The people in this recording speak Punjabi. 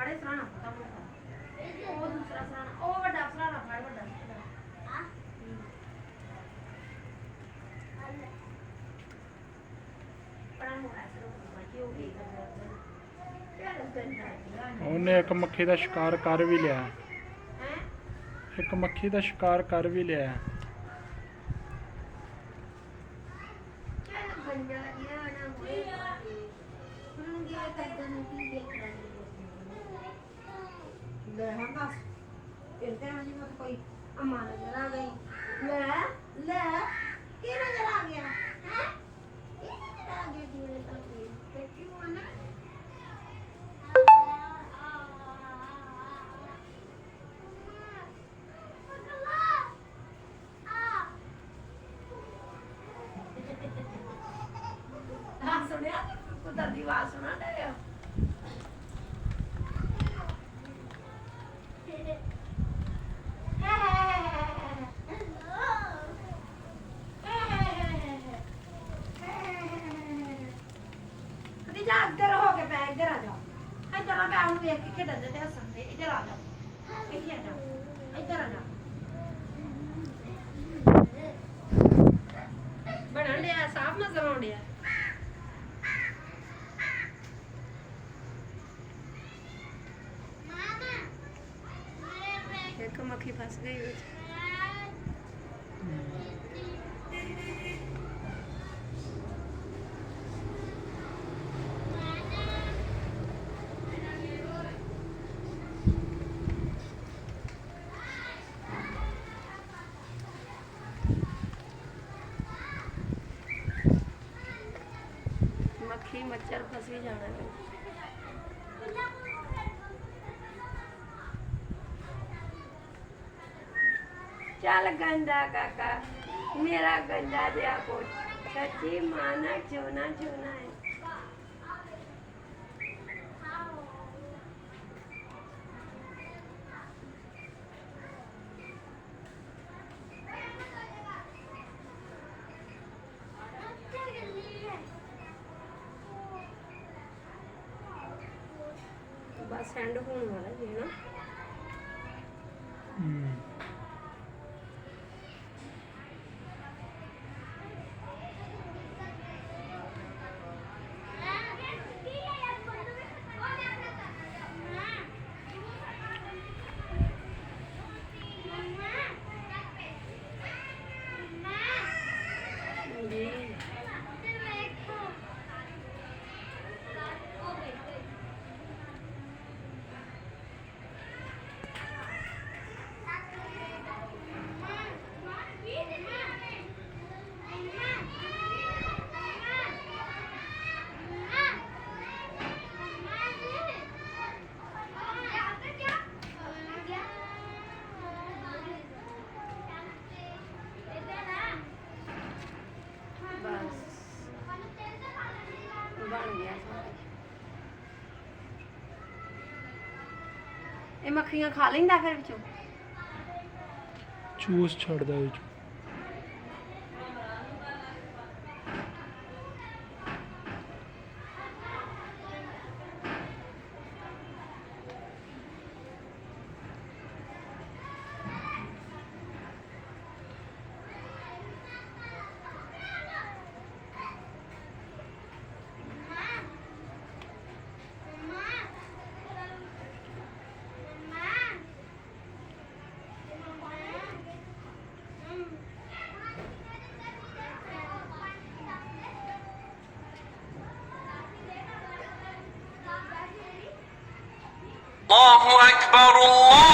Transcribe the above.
ਫੜੇ ਸਰਾਣਾ ਪਤਾ ਮੈਨੂੰ ਉਹ ਦੂਸਰਾ ਸਰਾਣਾ ਉਹ ਵੱਡਾ ਸਰਾਣਾ ਫੜ ਵੱਡਾ ਹਾਂ ਪਰਾਂ ਨੂੰ ਐਸੇ ਰੋਕ ਕੇ ਉਹ ਵੀ ਉਹਨੇ ਇੱਕ ਮੱਖੀ ਦਾ ਸ਼ਿਕਾਰ ਕਰ ਵੀ ਲਿਆ ਹੈ ਇੱਕ ਮੱਖੀ ਦਾ ਸ਼ਿਕਾਰ ਕਰ ਵੀ ਲਿਆ ਚੱਲ ਬੰਦਾ ਇਹ ਨਾ ਹੋਏ ਹੁਣ ਕੀ ਕਰਦਾ ਨੂੰ ਕੀ ਦੇਖ ਰਹੇ ਲੈ ਹਾਂ ਬਸ ਇਹਦੇ ਨਾਲ ਜਿਵੇਂ ਕੋਈ ਅਮਾ ਨਜ਼ਰ ਆ ਗਈ ਲੈ ਕੀ ਨਜ਼ਰ ਆ ਗਿਆ ਹੈ ਕੀ ਨਜ਼ਰ ਆ ਗਿਆ ਤੇਰੇ ਤਾਂ ਤੇ ਕਿਉਂ ਆਣਾ ਹਾਂ ਸੁਣਿਆ ਕੁੱਤਾ ਦੀ ਆਵਾਜ਼ ਸੁਣਾ ਡਿਆ ਕਦੀ ਜਾ ਇੱਧਰ ਹੋ ਕੇ ਪੈ ਇੱਧਰ ਆ ਜਾ ਇੱਧਰ ਆ ਮੈਂ ਉਹਨੂੰ ਵੇਖ ਕੇ ਖੇਡਣ ਦੇ ਹੱਸਣ ਦੇ ਇੱਧਰ ਆ ਜਾ ਇੱਥੇ ਆ ਜਾ ਇੱਧਰ ਆ ਜਾ ਬਣਨ ਡਿਆ ਸਾਫ ਨਜ਼ਰ ਆਉਣ ਡਿਆ ਇੱਕ ਮੱਖੀ ਫਸ ਗਈ ਵਿੱਚ मक्खी मच्छर फंस भी जाना है चल गंदा काका मेरा गंदा दिया को सच्ची माना चूना चूना है बस एंड होने वाला है ना ਇਹ ਮੱਖੀਆਂ ਖਾ ਲੈਂਦਾ ਫਿਰ ਵਿੱਚੋਂ ਚੂਸ ਛੱਡਦਾ ਵਿੱਚ الله أكبر الله